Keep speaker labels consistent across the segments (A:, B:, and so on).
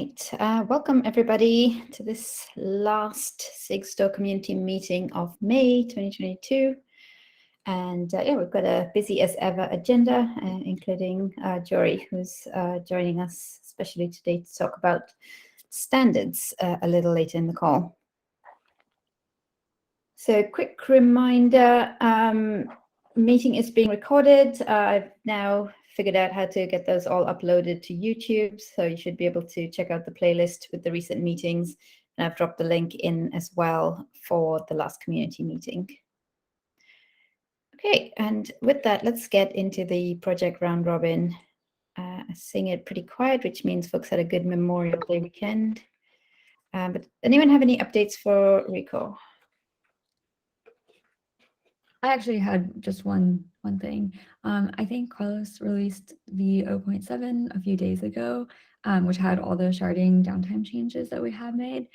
A: right, welcome everybody to this last Sigstore community meeting of May 2022. And yeah, we've got a busy as ever agenda, including Jory, who's joining us especially today to talk about standards a little later in the call. So quick reminder, meeting is being recorded. I've now figured out how to get those all uploaded to YouTube, so you should be able to check out the playlist with the recent meetings. And I've dropped the link in as well for the last community meeting. Okay, and with that, let's get into the project round robin. Seeing it pretty quiet, which means folks had a good Memorial Day weekend. But anyone have any updates for Rico?
B: I actually had just one thing. I think Carlos released the 0.7 a few days ago, which had all the sharding downtime changes that we have made.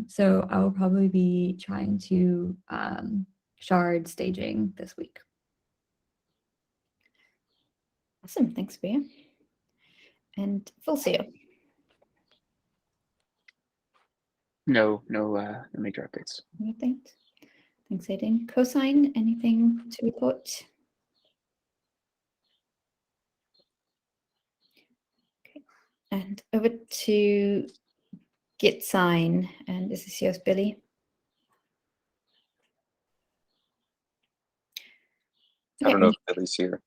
B: So I will probably be trying to shard staging this week.
A: Awesome, thanks, Bea. And Fulcio.
C: No major updates.
A: Anything? Thanks, Aiden. Cosine, anything to report? Okay, and over to Git sign, and this is yours, Billy.
D: I don't know if Billy's here,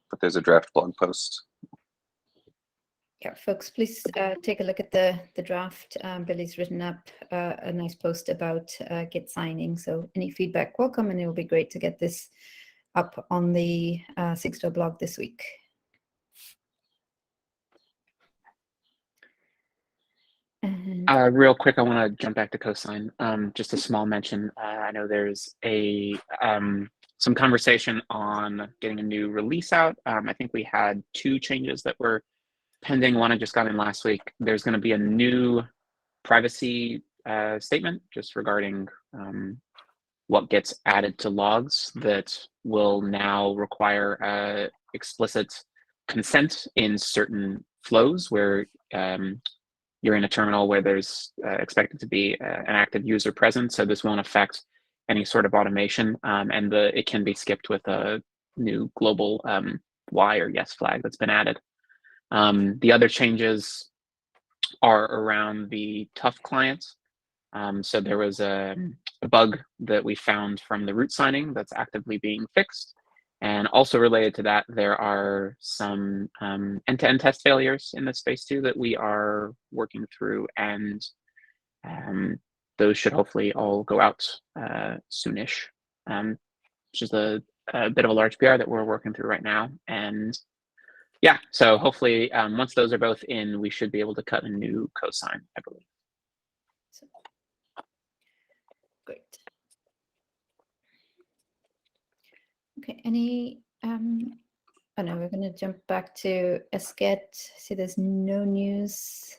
D: but there's a draft blog post.
A: Yeah, folks, please take a look at the draft. Billy's written up a nice post about Git signing. So any feedback, welcome, and it will be great to get this up on the Sigstore blog this week. And
C: real quick, I want to jump back to Cosine. Just a small mention. I know there's some conversation on getting a new release out. I think we had 2 changes that were pending. One I just got in last week. There's going to be a new privacy statement just regarding what gets added to logs that will now require explicit consent in certain flows where you're in a terminal where there's expected to be an active user present. So this won't affect any sort of automation, and it can be skipped with a new global Y or yes flag that's been added. The other changes are around the tough clients. So there was a bug that we found from the root signing that's actively being fixed. And also related to that, there are some end-to-end test failures in this space too that we are working through, and those should hopefully all go out soonish, which is a bit of a large PR that we're working through right now. And yeah, so hopefully once those are both in, we should be able to cut a new cosine, I believe.
A: great. Okay, any, oh no, we're going to jump back to Esket. See, there's no news.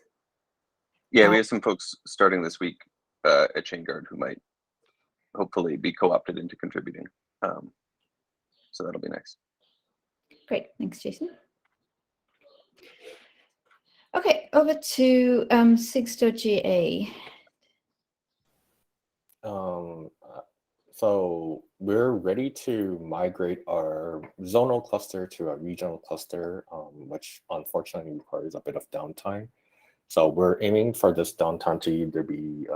D: Yeah, we have some folks starting this week at ChainGuard who might hopefully be co-opted into contributing. So that'll be nice.
A: Great, thanks, Jason. Okay, over to Sigstore GA.
E: So we're ready to migrate our zonal cluster to a regional cluster, which unfortunately requires a bit of downtime. So we're aiming for this downtime to either be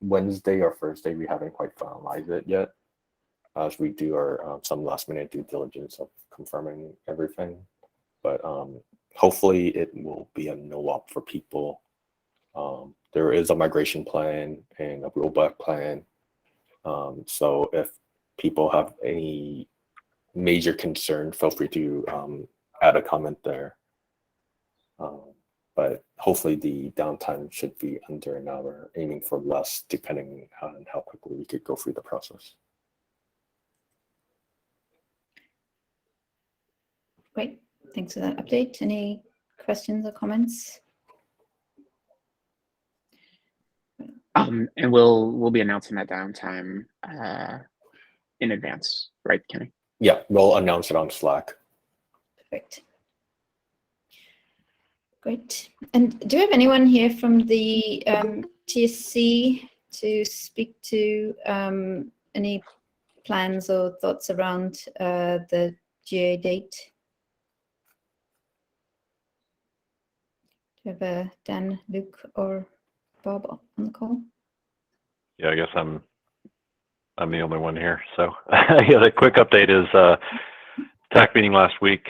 E: Wednesday or Thursday. We haven't quite finalized it yet, as we do our some last minute due diligence of confirming everything. But hopefully it will be a no-op for people. There is a migration plan and a rollback plan. So if people have any major concern, feel free to add a comment there. But hopefully the downtime should be under an hour, aiming for less, depending on how quickly we could go through the process.
A: Great, thanks for that update. Any questions or comments?
C: And we'll be announcing that downtime in advance, right, Kenny?
E: Yeah, we'll announce it on Slack.
A: Perfect. Great. And do we have anyone here from the TSC to speak to any plans or thoughts around the GA date? Do we have Dan, Luke, or Bob on the call?
F: Yeah, I guess I'm the only one here. So yeah, the quick update is TAC meeting last week.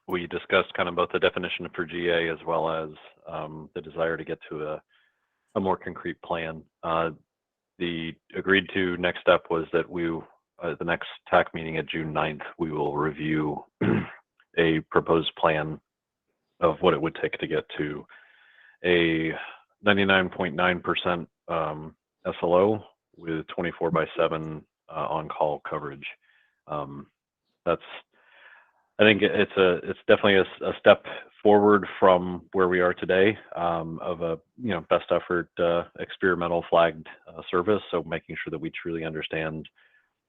F: We discussed kind of both the definition for GA as well as the desire to get to a more concrete plan. The agreed to next step was that the next TAC meeting at June 9th, we will review a proposed plan of what it would take to get to a 99.9% SLO with 24/7 on-call coverage. I think it's definitely a step forward from where we are today of a best effort experimental flagged service. So making sure that we truly understand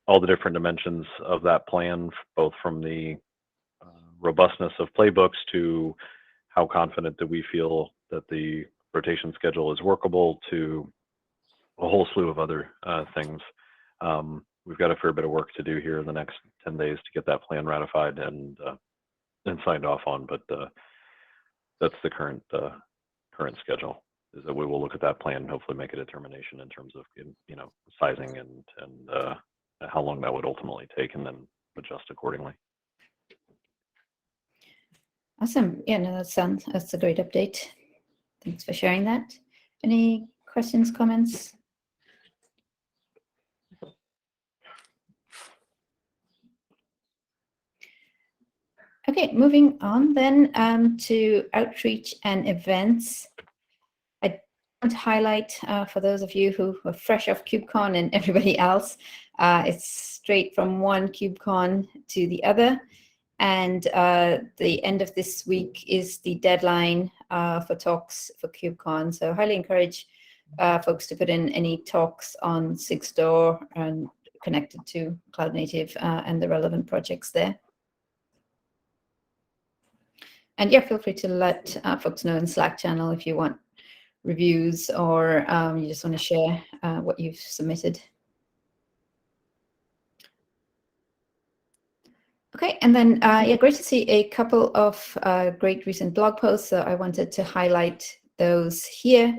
F: all the different dimensions of that plan, both from the robustness of playbooks to how confident that we feel that the rotation schedule is workable, to a whole slew of other things. We've got a fair bit of work to do here in the next 10 days to get that plan ratified and signed off on, but that's the current schedule, is that we will look at that plan and hopefully make a determination in terms of sizing and how long that would ultimately take, and then adjust accordingly.
A: Awesome. Yeah, no, that's a great update. Thanks for sharing that. Any questions, comments? Okay, moving on then to outreach and events. I want to highlight for those of you who are fresh off KubeCon and everybody else, it's straight from one KubeCon to the other. And the end of this week is the deadline for talks for KubeCon. So highly encourage folks to put in any talks on Sigstore and connected to Cloud Native and the relevant projects there. And yeah, feel free to let folks know in Slack channel if you want reviews or you just want to share what you've submitted. Okay, and then yeah, great to see a couple of great recent blog posts. So I wanted to highlight those here.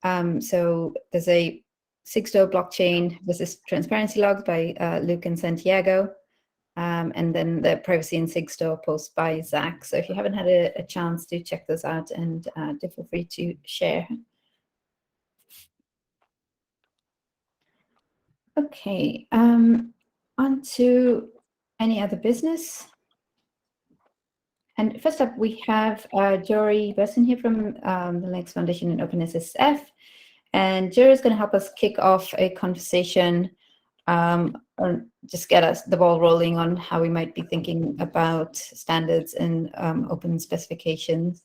A: So there's a Sigstore blockchain versus transparency logs by Luke and Santiago. And then the privacy in Sigstore post by Zach. So if you haven't had a chance to check those out, and do feel free to share. Okay, on to any other business. And first up, we have Jory Besson here from the Linux Foundation and OpenSSF. And Jory is going to help us kick off a conversation or just get us the ball rolling on how we might be thinking about standards and open specifications.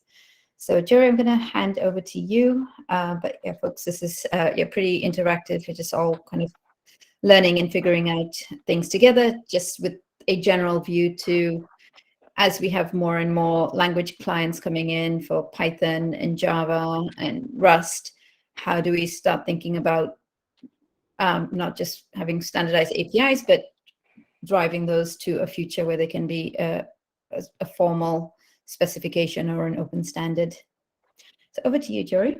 A: So Jerry, I'm going to hand over to you. But yeah, folks, this is pretty interactive. You're just all kind of learning and figuring out things together, just with a general view to, as we have more and more language clients coming in for Python and Java and Rust, how do we start thinking about not just having standardized APIs, but driving those to a future where they can be a formal specification or an open standard. So over to you, Jory.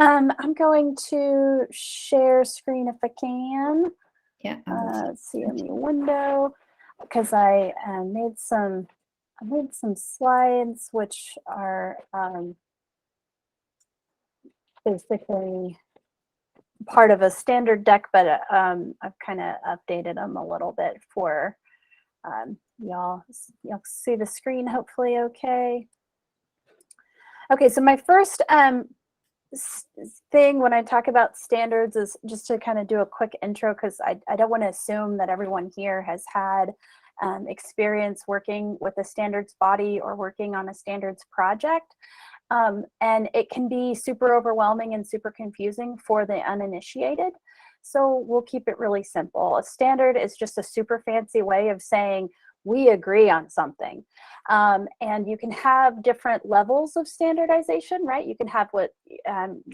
G: I'm going to share screen if I can.
A: Yeah.
G: Let's see in the window, because I made some slides which are basically part of a standard deck, but I've kind of updated them a little bit for y'all. Y'all see the screen hopefully okay. Okay, so my first thing when I talk about standards is just to kind of do a quick intro, because I don't want to assume that everyone here has had experience working with a standards body or working on a standards project. And it can be super overwhelming and super confusing for the uninitiated. So we'll keep it really simple. A standard is just a super fancy way of saying we agree on something. And you can have different levels of standardization, right? You can have what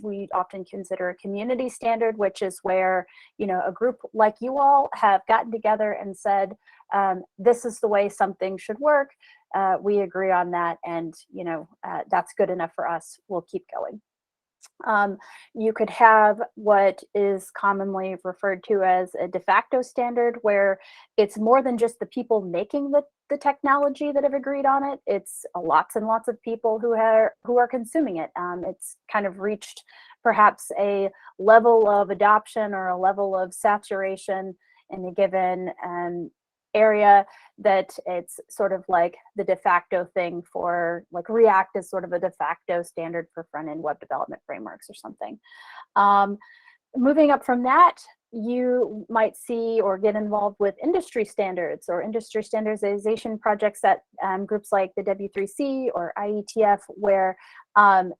G: we often consider a community standard, which is where, you know, a group like you all have gotten together and said, this is the way something should work. We agree on that, and, you know, that's good enough for us. We'll keep going. You could have what is commonly referred to as a de facto standard, where it's more than just the people making the technology that have agreed on it. It's lots and lots of people who are consuming it. It's kind of reached perhaps a level of adoption or a level of saturation in a given area that it's sort of like the de facto thing for, like, React is sort of a de facto standard for front-end web development frameworks or something. Moving up from that, you might see or get involved with industry standards or industry standardization projects at groups like the W3C or IETF, where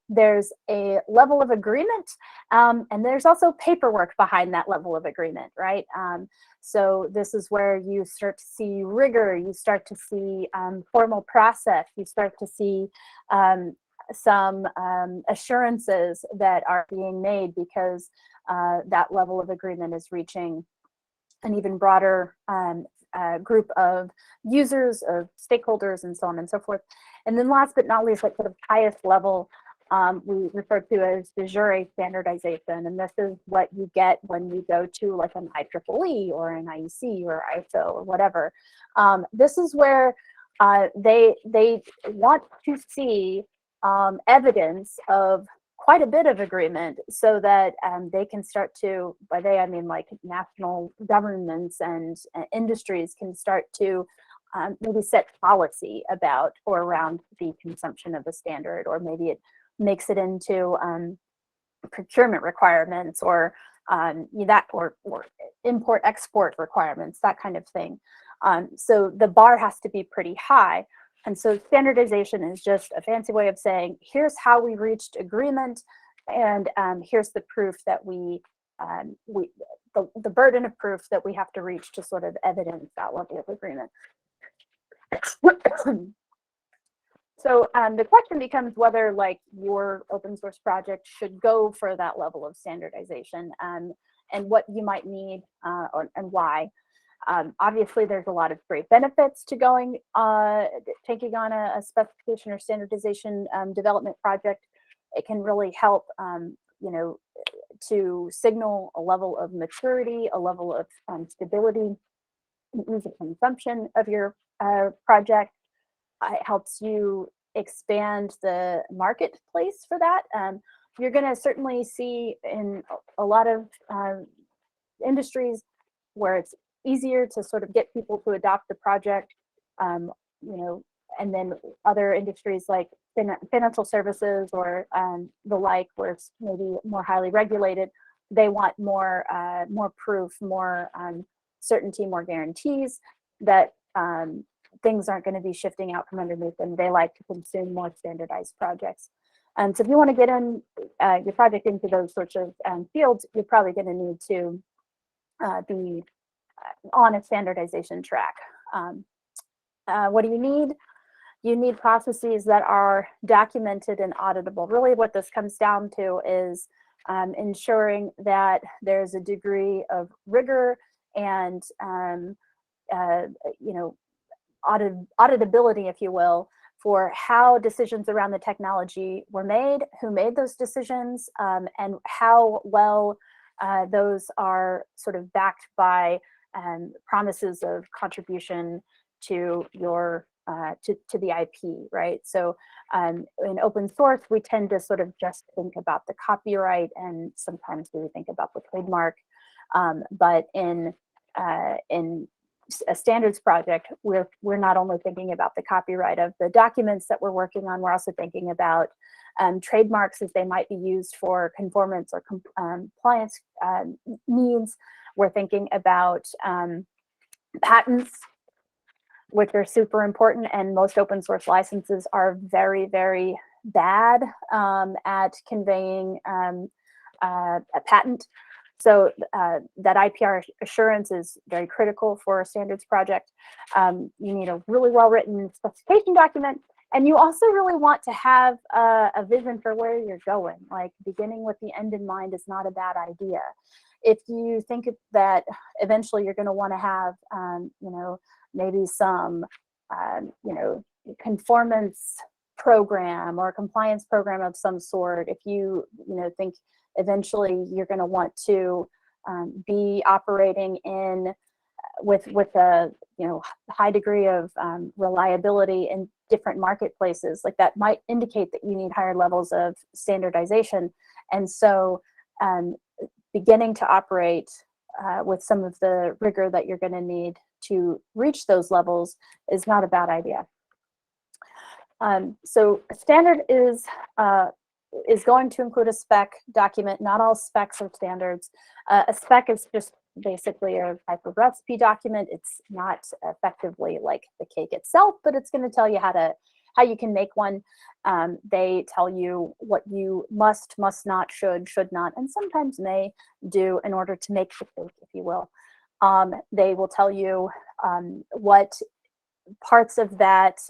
G: there's a level of agreement, and there's also paperwork behind that level of agreement, right? So this is where you start to see rigor, you start to see formal process, you start to see some assurances that are being made, because that level of agreement is reaching an even broader group of users, of stakeholders, and so on and so forth. And then last but not least, like sort of highest level, we refer to as de jure standardization. And this is what you get when you go to like an IEEE or an IEC or ISO or whatever. This is where they want to see evidence of quite a bit of agreement, so that they can start to, by they I mean like national governments and industries, can start to maybe set policy about or around the consumption of a standard, or maybe it makes it into procurement requirements, or that or import export requirements, that kind of thing. So the bar has to be pretty high. And so standardization is just a fancy way of saying, here's how we reached agreement, and here's the proof that the burden of proof that we have to reach to sort of evidence that level of agreement. So the question becomes whether, like, your open source project should go for that level of standardization, and what you might need and why. Obviously, there's a lot of great benefits to taking on a specification or standardization development project. It can really help, you know, to signal a level of maturity, a level of stability in ease of consumption of your project. It helps you expand the marketplace for that. You're going to certainly see in a lot of industries where it's easier to sort of get people to adopt the project, you know, and then other industries like financial services or the like, where it's maybe more highly regulated, they want more proof, more certainty, more guarantees that things aren't going to be shifting out from underneath them. They like to consume more standardized projects. So if you want to get in your project into those sorts of fields, you're probably going to need to be on a standardization track. What do you need? You need processes that are documented and auditable. Really what this comes down to is ensuring that there's a degree of rigor and you know, auditability, if you will, for how decisions around the technology were made, who made those decisions, and how well those are sort of backed by promises of contribution to your to the IP, right? So in open source, we tend to sort of just think about the copyright, and sometimes we think about the trademark. But in a standards project, we're not only thinking about the copyright of the documents that we're working on, we're also thinking about trademarks as they might be used for conformance or compliance needs. We're thinking about patents, which are super important, and most open source licenses are very, very bad at conveying a patent. So that IPR assurance is very critical for a standards project. You need a really well-written specification document, and you also really want to have a vision for where you're going. Like beginning with the end in mind is not a bad idea. If you think that eventually you're going to want to have, you know, maybe some, you know, conformance program or compliance program of some sort, if you know, think eventually you're going to want to be operating in with a, you know, high degree of reliability in different marketplaces, like that might indicate that you need higher levels of standardization. And so beginning to operate with some of the rigor that you're going to need to reach those levels is not a bad idea. So a standard is going to include a spec document. Not all specs are standards. A spec is just basically a type of recipe document. It's not effectively like the cake itself, but it's going to tell you how you can make one. They tell you what you must not, should not, and sometimes may do in order to make the cake, if you will. They will tell you what parts of that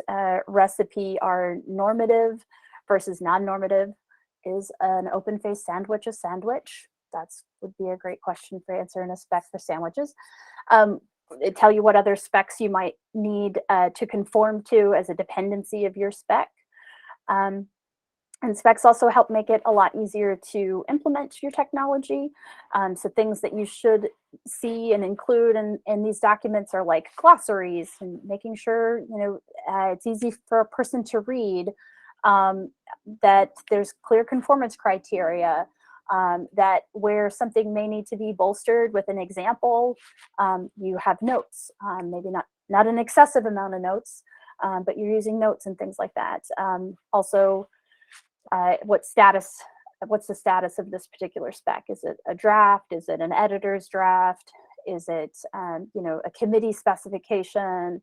G: recipe are normative versus non-normative. Is an open-faced sandwich a sandwich? That would be a great question for answering a spec for sandwiches. They tell you what other specs you might need to conform to as a dependency of your spec. And specs also help make it a lot easier to implement your technology. So things that you should see and include in these documents are like glossaries and making sure, you know, it's easy for a person to read, that there's clear conformance criteria, that where something may need to be bolstered with an example, you have notes, maybe not an excessive amount of notes, but you're using notes and things like that. Also, what's the status of this particular spec? Is it a draft? Is it an editor's draft? Is it you know, a committee specification?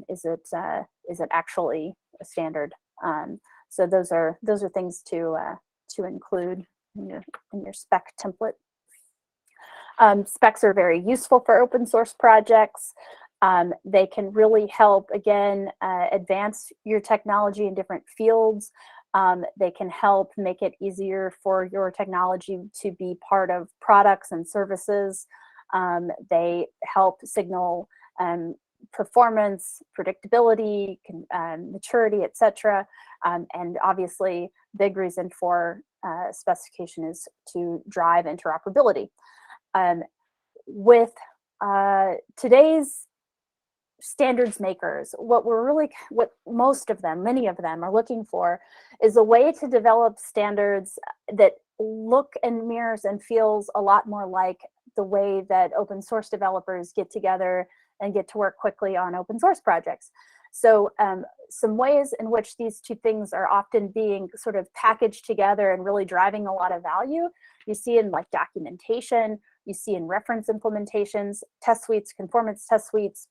G: Is it actually a standard? So those are things to include in your spec template. Specs are very useful for open source projects. They can really help, again, advance your technology in different fields. They can help make it easier for your technology to be part of products and services. They help signal performance, predictability, maturity, etc. And obviously, big reason for specification is to drive interoperability. With today's standards makers, what many of them are looking for is a way to develop standards that look and mirrors and feels a lot more like the way that open source developers get together and get to work quickly on open source projects. So some ways in which these two things are often being sort of packaged together and really driving a lot of value, you see in like documentation, you see in reference implementations, test suites, conformance test suites,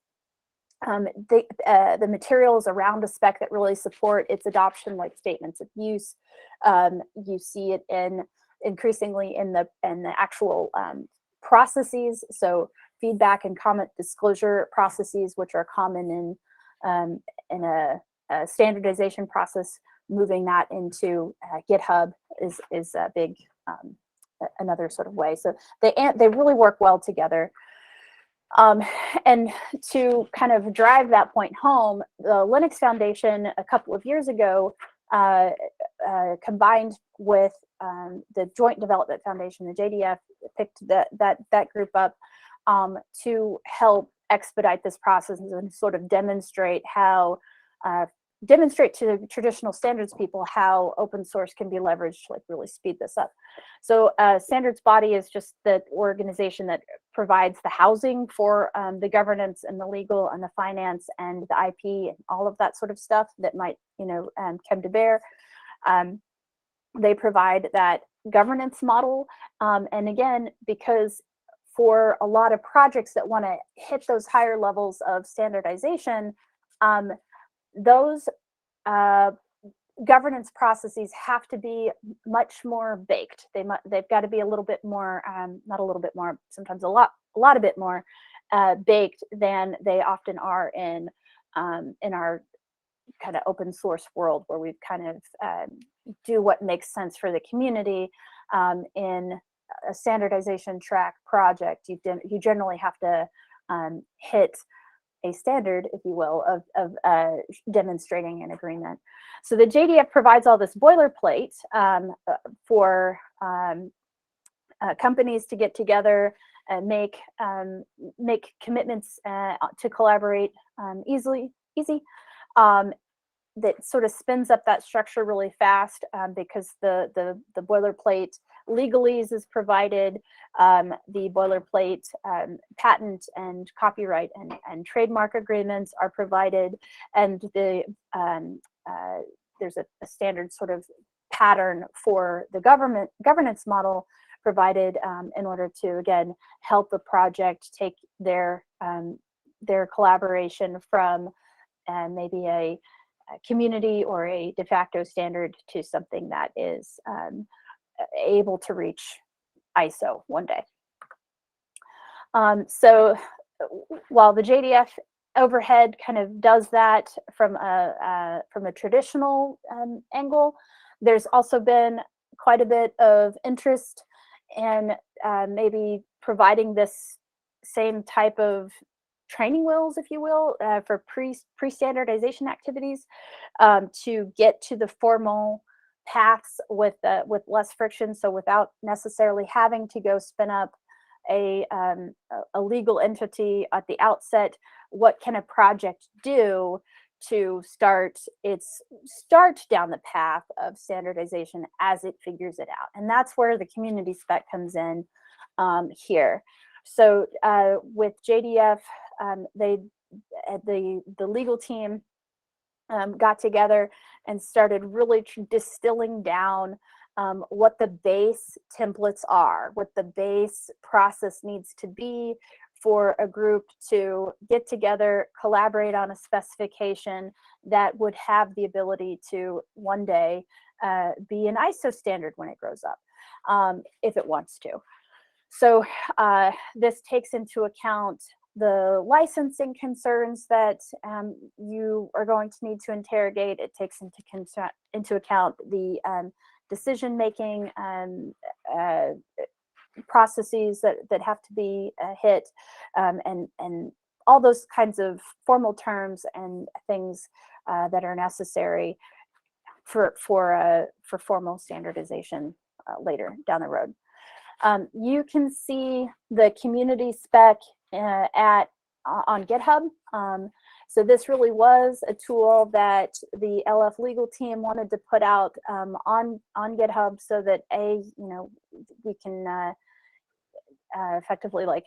G: the materials around a spec that really support its adoption, like statements of use. You see it increasingly in the actual processes. So feedback and comment disclosure processes, which are common in a standardization process. Moving that into GitHub is a big another sort of way. So they really work well together. And to kind of drive that point home, the Linux Foundation a couple of years ago combined with the Joint Development Foundation, the JDF, picked that group up to help expedite this process and sort of demonstrate to the traditional standards people how open source can be leveraged to like really speed this up. So standards body is just the organization that provides the housing for the governance and the legal and the finance and the IP and all of that sort of stuff that might, you know, come to bear. They provide that governance model. And again, because for a lot of projects that want to hit those higher levels of standardization, those governance processes have to be much more baked. They've got to be a little bit more, not a little bit more, sometimes a lot a bit more baked than they often are in our kind of open source world, where we've kind of do what makes sense for the community. In a standardization track project, you generally have to hit a standard, if you will, of demonstrating an agreement. So the JDF provides all this boilerplate for companies to get together and make commitments to collaborate easy. That sort of spins up that structure really fast because the boilerplate legalese is provided, the boilerplate patent and copyright and trademark agreements are provided, and there's a standard sort of pattern for the governance model provided in order to, again, help the project take their collaboration from maybe a community or a de facto standard to something that is able to reach ISO one day. So while the JDF overhead kind of does that from a traditional angle, there's also been quite a bit of interest in maybe providing this same type of training wheels, if you will, for pre-standardization activities to get to the formal paths with less friction. So without necessarily having to go spin up a legal entity at the outset, what can a project do to start down the path of standardization as it figures it out? And that's where the community spec comes in here. So with JDF, the legal team got together and started really distilling down what the base templates are, what the base process needs to be for a group to get together, collaborate on a specification that would have the ability to one day be an ISO standard when it grows up, if it wants to. So this takes into account the licensing concerns that you are going to need to interrogate. It takes into account the decision-making processes that have to be hit, and all those kinds of formal terms and things that are necessary for formal standardization later down the road. You can see the community spec on GitHub. So this really was a tool that the LF legal team wanted to put out on GitHub so that we can effectively like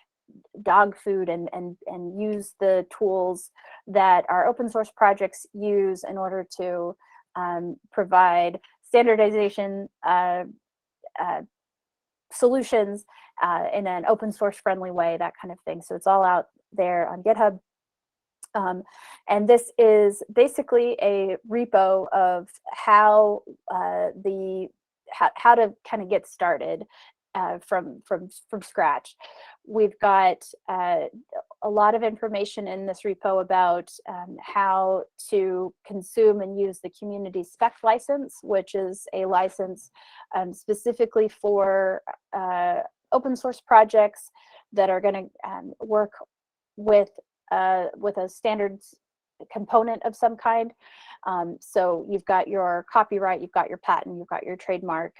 G: dog food and use the tools that our open source projects use in order to provide standardization solutions in an open source friendly way, that kind of thing. So it's all out there on GitHub. And this is basically a repo of how how to kind of get started from scratch. We've got a lot of information in this repo about how to consume and use the community spec license, which is a license specifically for open source projects that are going to work with a standards component of some kind. So you've got your copyright, you've got your patent, you've got your trademark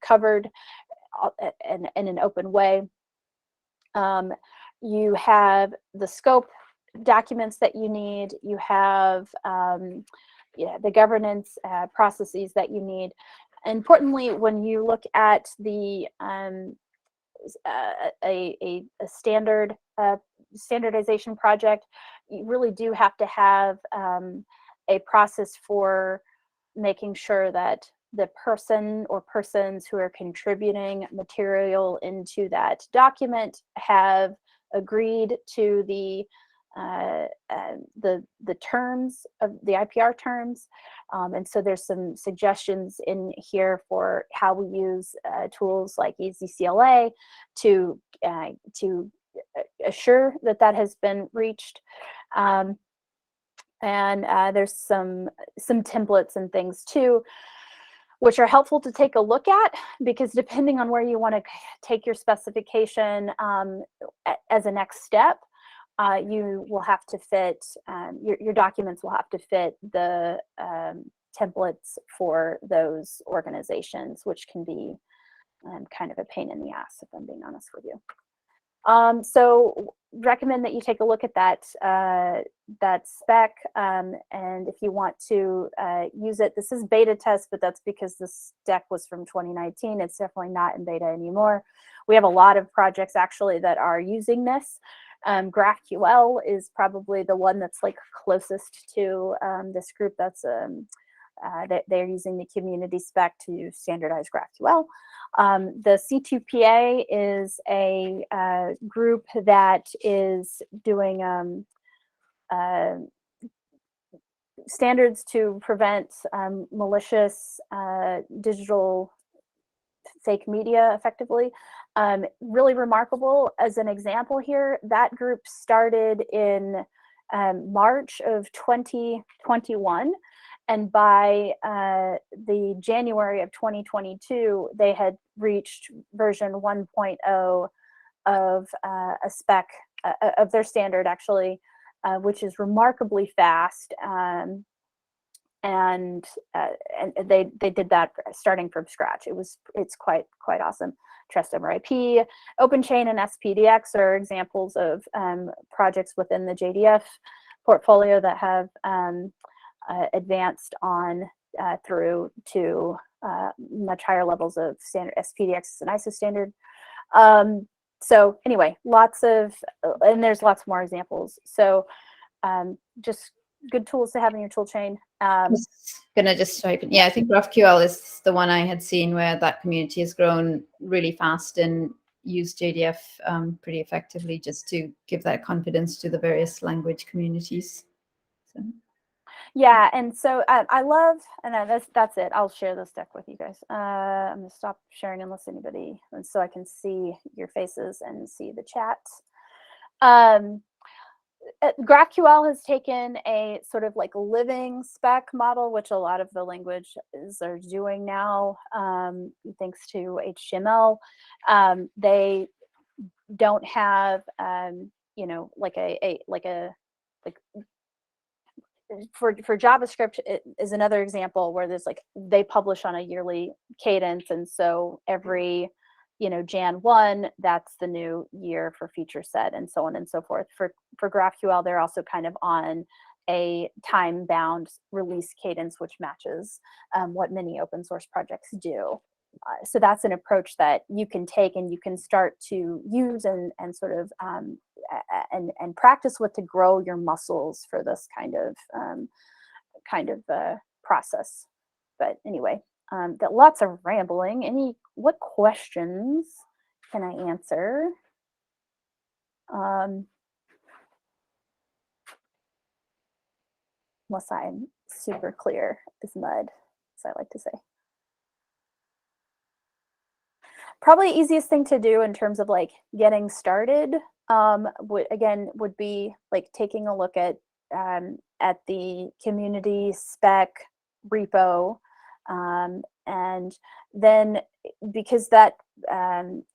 G: covered in an open way. You have the scope documents that you need. You have the governance processes that you need. Importantly, when you look at the a standard standardization project, you really do have to have a process for making sure that the person or persons who are contributing material into that document have agreed to the the terms of the IPR terms. And so there's some suggestions in here for how we use tools like EasyCLA to assure that that has been reached. And there's some templates and things too, which are helpful to take a look at, because depending on where you want to take your specification as a next step, you will have to fit, your documents will have to fit the templates for those organizations, which can be kind of a pain in the ass, if I'm being honest with you. So recommend that you take a look at that spec, and if you want to use it, this is beta test, but that's because this deck was from 2019. It's definitely not in beta anymore. We have a lot of projects actually that are using this. GraphQL is probably the one that's like closest to this group. That's they're using the community spec to standardize GraphQL. The C2PA is a group that is doing standards to prevent malicious digital fake media effectively. Really remarkable. As an example here, that group started in March of 2021. And by the January of 2022, they had reached version 1.0 of a spec of their standard, actually, which is remarkably fast. And they did that starting from scratch. It's quite awesome. Trust over IP, OpenChain, and SPDX are examples of projects within the JDF portfolio that have advanced on through to much higher levels of standard. SPDX is an ISO standard. So anyway, lots of, and there's lots more examples. So just good tools to have in your tool chain.
A: Gonna just type in. Yeah, I think GraphQL is the one I had seen where that community has grown really fast and used JDF pretty effectively, just to give that confidence to the various language communities. So.
G: Yeah, and so I love, and that's it. I'll share this deck with you guys. I'm gonna stop sharing unless anybody, and so I can see your faces and see the chat. GraphQL has taken a sort of like living spec model, which a lot of the languages are doing now, thanks to HTML. They don't have, you know, like for JavaScript, it is another example where there's like, they publish on a yearly cadence, and so every, you know, Jan 1, that's the new year for feature set, and so on and so forth. For GraphQL, they're also kind of on a time-bound release cadence, which matches what many open source projects do. So that's an approach that you can take and you can start to use and sort of and practice with to grow your muscles for this kind of process. But anyway, lots of rambling. What questions can I answer? Unless I'm super clear as mud, as I like to say. Probably easiest thing to do in terms of like getting started would be like taking a look at the community spec repo, and then because that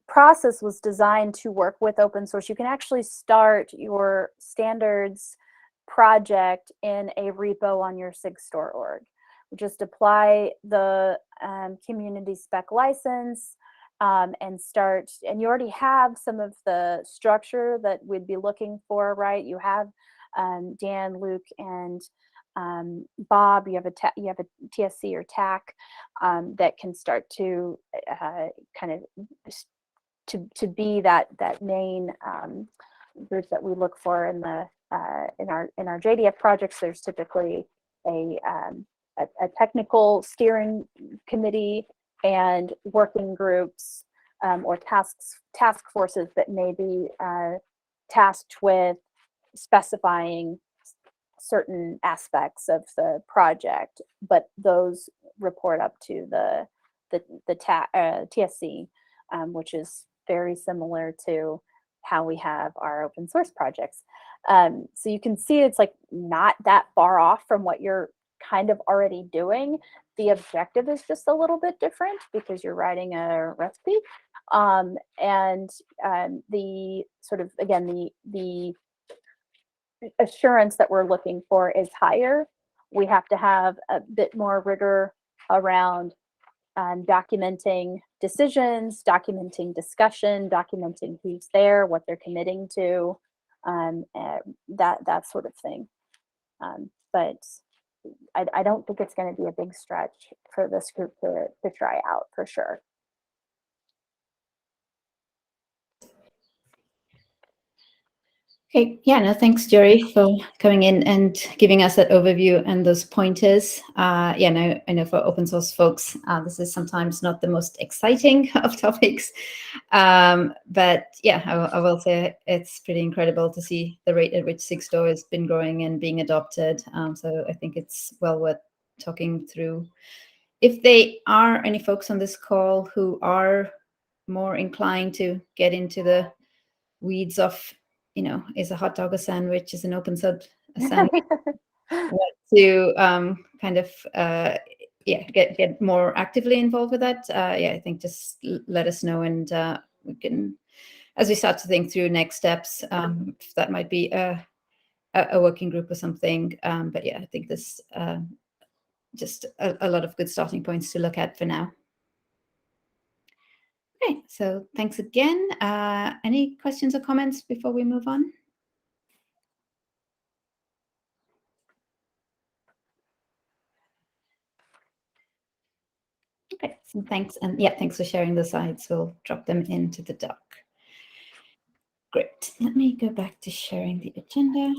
G: process was designed to work with open source, you can actually start your standards project in a repo on your Sigstore org. Just apply the community spec license and start, and you already have some of the structure that we'd be looking for, right? You have Dan, Luke, and Bob. You have a TSC or TAC that can start to kind of to be that main group that we look for in the in our JDF projects. There's typically a technical steering committee and working groups or task forces that may be tasked with specifying certain aspects of the project, but those report up to the TSC, which is very similar to how we have our open source projects. So you can see it's like not that far off from what you're kind of already doing. The objective is just a little bit different because you're writing a recipe. The sort of, again, the assurance that we're looking for is higher. We have to have a bit more rigor around documenting decisions, documenting discussion, documenting who's there, what they're committing to, that sort of thing. But I don't think it's going to be a big stretch for this group to try out for sure.
A: Okay, yeah, no, thanks, Jory, for coming in and giving us that overview and those pointers. Yeah, no, I know for open source folks, this is sometimes not the most exciting of topics, but yeah, I will say it's pretty incredible to see the rate at which Sigstore has been growing and being adopted. So I think it's well worth talking through. If there are any folks on this call who are more inclined to get into the weeds of, you know, is a hot dog a sandwich, is an open sub a sandwich, to kind of yeah, get more actively involved with that, yeah, I think just let us know, and we can, as we start to think through next steps, if that might be a working group or something. But yeah, I think this just a lot of good starting points to look at for now. Okay, so thanks again. Any questions or comments before we move on? Okay, so thanks. And yeah, thanks for sharing the slides. We'll drop them into the doc. Great. Let me go back to sharing the agenda.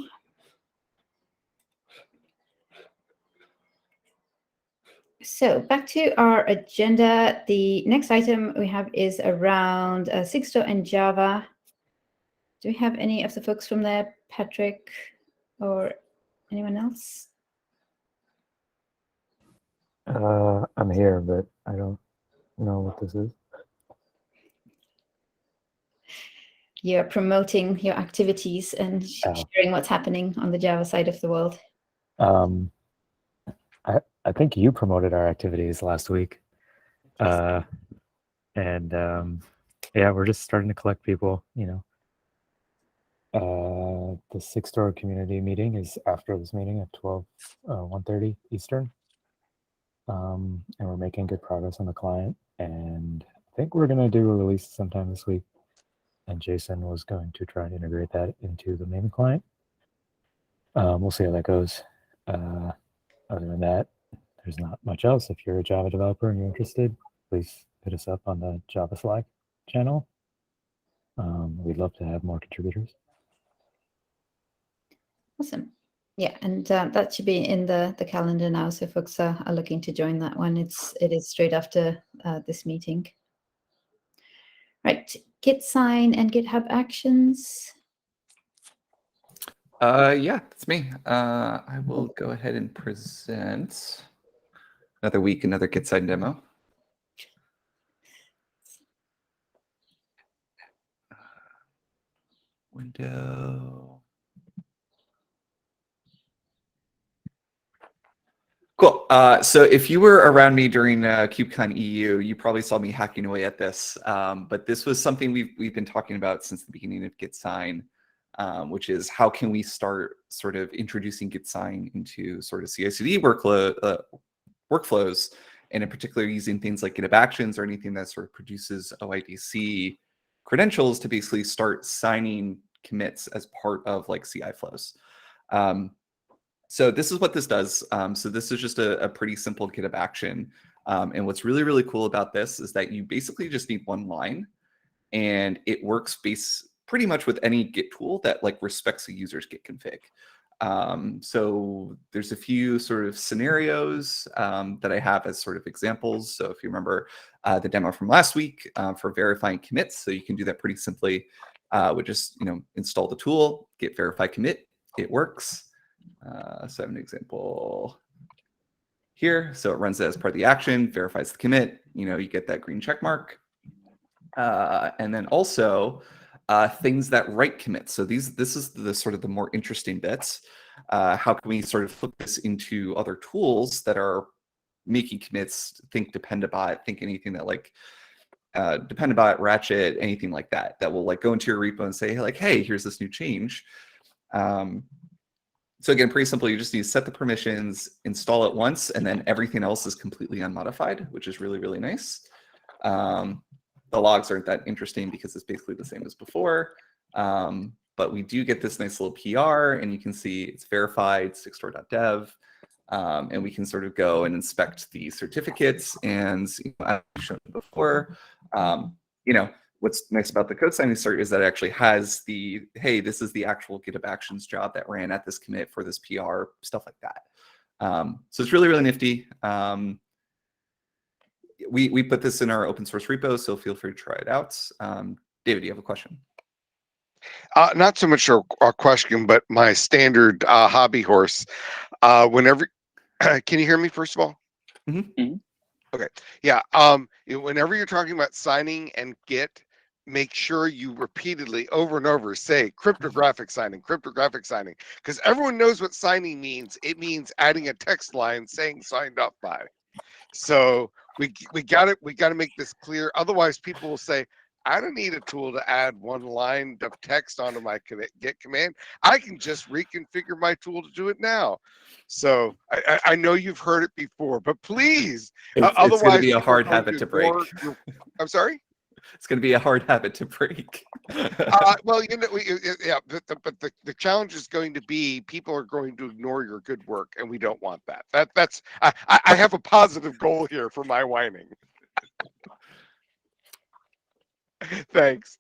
A: So back to our agenda. The next item we have is around Sigstore and Java. Do we have any of the folks from there, Patrick or anyone else?
E: I'm here, but I don't know what this is.
A: You're promoting your activities and sharing what's happening on the Java side of the world.
H: I think you promoted our activities last week. Yeah, we're just starting to collect people, you know. The Sigstore community meeting is after this meeting at 1:30 Eastern. And we're making good progress on the client, and I think we're going to do a release sometime this week. And Jason was going to try and integrate that into the main client. We'll see how that goes. Other than that, there's not much else. If you're a Java developer and you're interested, please hit us up on the Java Slack channel. We'd love to have more contributors.
A: Awesome. Yeah, and that should be in the calendar now. So folks are looking to join that one. It is straight after this meeting. Right, Git sign and GitHub actions.
I: Yeah, that's me. I will go ahead and present another week, another Git sign demo. Window. Cool. So if you were around me during KubeCon EU, you probably saw me hacking away at this. But this was something we've been talking about since the beginning of Git sign, which is how can we start sort of introducing Git sign into sort of CI/CD workflows, and in particular using things like GitHub Actions or anything that sort of produces OIDC credentials to basically start signing commits as part of like CI flows. So this is what this does. So this is just a pretty simple GitHub action. And what's really, really cool about this is that you basically just need one line, and it works pretty much with any Git tool that like respects a user's Git config. So there's a few sort of scenarios that I have as sort of examples. So if you remember the demo from last week for verifying commits, so you can do that pretty simply. would just install the tool, git verify commit, it works. So I have an example here. So it runs it as part of the action, verifies the commit, you get that green check mark. And then also things that write commits. So this is the sort of the more interesting bits. How can we sort of flip this into other tools that are making commits? Think Dependabot, think anything that like Dependabot, Ratchet, anything like that will like go into your repo and say like, hey, here's this new change. So again, pretty simple. You just need to set the permissions, install it once, and then everything else is completely unmodified, which is really, really nice. The logs aren't that interesting because it's basically the same as before. But we do get this nice little PR, and you can see it's verified, sigstore.dev. And we can sort of go and inspect the certificates. And as I've shown before, what's nice about the code signing cert is that it actually has the, hey, this is the actual GitHub Actions job that ran at this commit for this PR, stuff like that. So it's really, really nifty. We put this in our open source repo, so feel free to try it out. David, do you have a question?
J: Not so much a question, but my standard hobby horse. Whenever, can you hear me first of all?
I: Mm-hmm.
J: Okay. Yeah. Whenever you're talking about signing and Git, make sure you repeatedly over and over say cryptographic signing, because everyone knows what signing means. It means adding a text line saying signed up by. So we got to make this clear. Otherwise, people will say, I don't need a tool to add one line of text onto my Git command. I can just reconfigure my tool to do it now. So I know you've heard it before, but please, otherwise
I: it's going to be a hard habit to break.
J: I'm sorry?
I: It's going to be a hard habit to break.
J: Well, yeah, but the challenge is going to be people are going to ignore your good work, and we don't want that. That's I have a positive goal here for my whining. Thanks.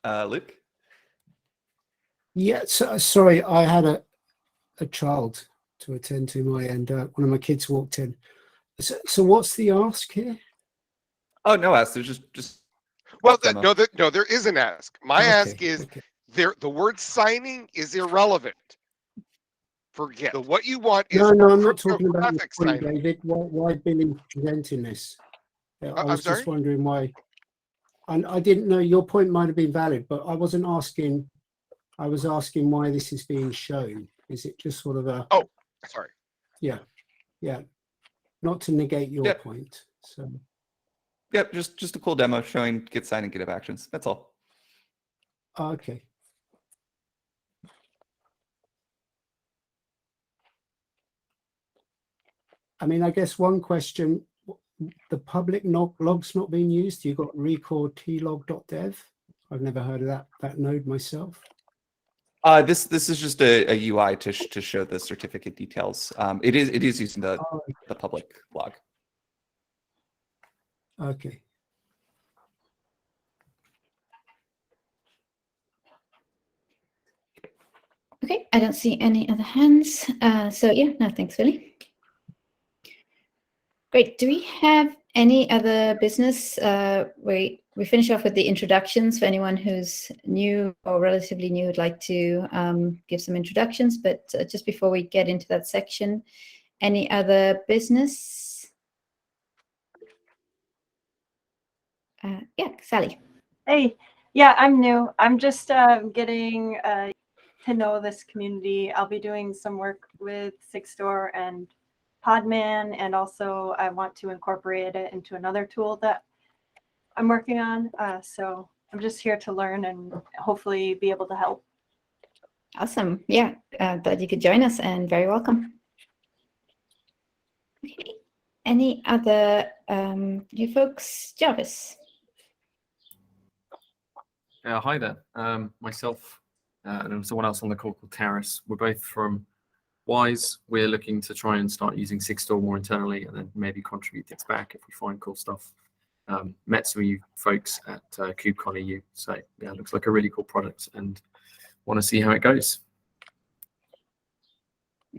I: Luke?
K: Yeah, sorry, I had a child to attend to my end. One of my kids walked in. So what's the ask here?
I: Oh, no ask. There's just
J: well, no, there is an ask. My ask is
K: okay.
J: the word signing is irrelevant. Forget what you want is
K: no, I'm not talking about your point,
J: signing.
K: David. Why Billy presenting this? I was just wondering why. I didn't know, your point might have been valid, but I wasn't asking. I was asking why this is being shown. Is it just sort of a?
J: Oh, sorry.
K: Yeah. Not to negate your point. So.
I: Yep, just a cool demo showing Git sign and GitHub Actions. That's all.
K: Okay. I mean, I guess one question, the public log's not being used. You've got record tlog.dev. I've never heard of that node myself.
I: This is just a UI to show the certificate details. It is using the public log.
K: Okay.
A: Okay, I don't see any other hands. So yeah, no, thanks, Willie. Great. Do we have any other business? We finish off with the introductions for anyone who's new or relatively new would like to give some introductions. But just before we get into that section, any other business? Yeah, Sally.
L: Hey, yeah, I'm new. I'm just getting to know this community. I'll be doing some work with Sigstore and Podman, and also I want to incorporate it into another tool that I'm working on. So I'm just here to learn and hopefully be able to help.
A: Awesome. Yeah, glad you could join us and very welcome. Okay. Any other new folks? Jarvis.
M: Hi there. Myself and someone else on the call called Taris. We're both from Wise. We're looking to try and start using Sigstore more internally and then maybe contribute things back if we find cool stuff. Met some of you folks at KubeCon EU. So yeah, it looks like a really cool product and want to see how it goes.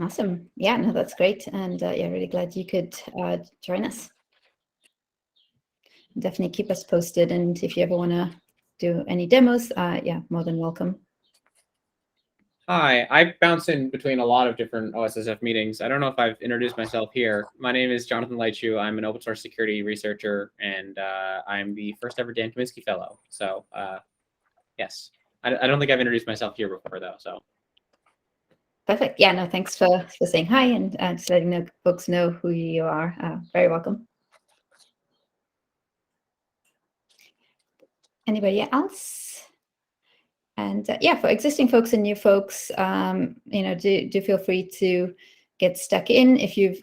A: Awesome. Yeah, no, that's great. And yeah, really glad you could join us. definitely keep us posted. And if you ever want to do any demos, yeah, more than welcome.
N: Hi, I bounce in between a lot of different OSSF meetings. I don't know if I've introduced myself here. My name is Jonathan Leitschuh. I'm an open source security researcher, and I'm the first ever Dan Kaminsky Fellow. So yes, I don't think I've introduced myself here before though. So
A: Perfect. Yeah, no, thanks for saying hi and just letting folks know who you are. Very welcome. Anybody else? And yeah, for existing folks and new folks, you know, do feel free to get stuck in. If you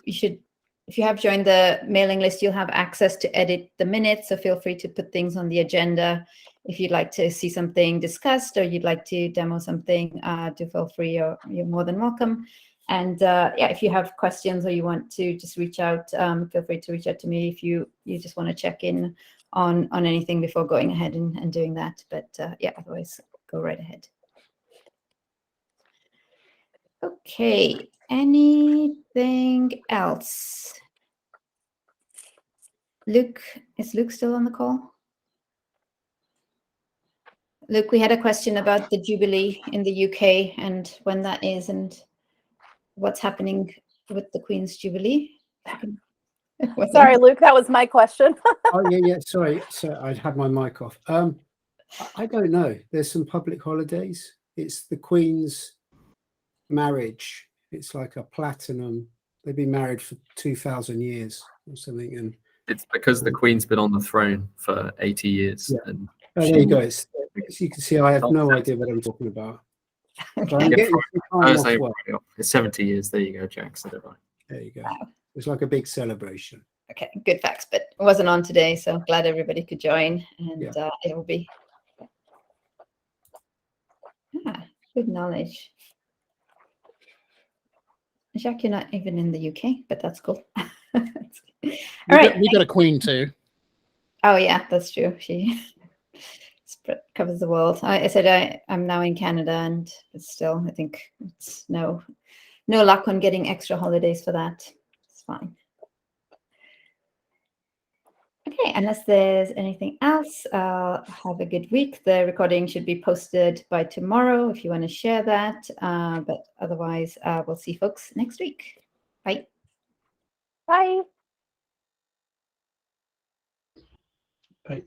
A: have joined the mailing list, you'll have access to edit the minutes. So feel free to put things on the agenda. If you'd like to see something discussed or you'd like to demo something, do feel free. You're more than welcome. And yeah, if you have questions or you want to just reach out, feel free to reach out to me if you just want to check in on anything before going ahead and doing that. But yeah, otherwise, go right ahead. Okay, anything else? Luke, is Luke still on the call? Luke, we had a question about the Jubilee in the UK and when that is and what's happening with the Queen's Jubilee.
G: Sorry, Luke, that was my question.
K: Oh yeah, sorry. So I'd had my mic off. I don't know. There's some public holidays. It's the Queen's marriage. It's like a platinum. They've been married for 2,000 years or something. And
M: it's because the Queen's been on the throne for 80 years.
K: Yeah.
M: And
K: there you go. As you can see, I have no idea what I'm talking about. But I'm getting some time off work.
M: It's 70 years. There you go, Jack. So
K: there you go. It's like a big celebration.
A: Okay, good facts, but it wasn't on today, so glad everybody could join, and it will be good knowledge. Jacques, you're not even in the UK, but that's cool.
O: We got a queen too.
A: Oh yeah, that's true. She covers the world. I said I'm now in Canada, and it's still, I think it's no luck on getting extra holidays for that. It's fine. Okay, unless there's anything else, have a good week. The recording should be posted by tomorrow if you want to share that. But otherwise, we'll see folks next week. Bye.
G: Bye.
O: Bye.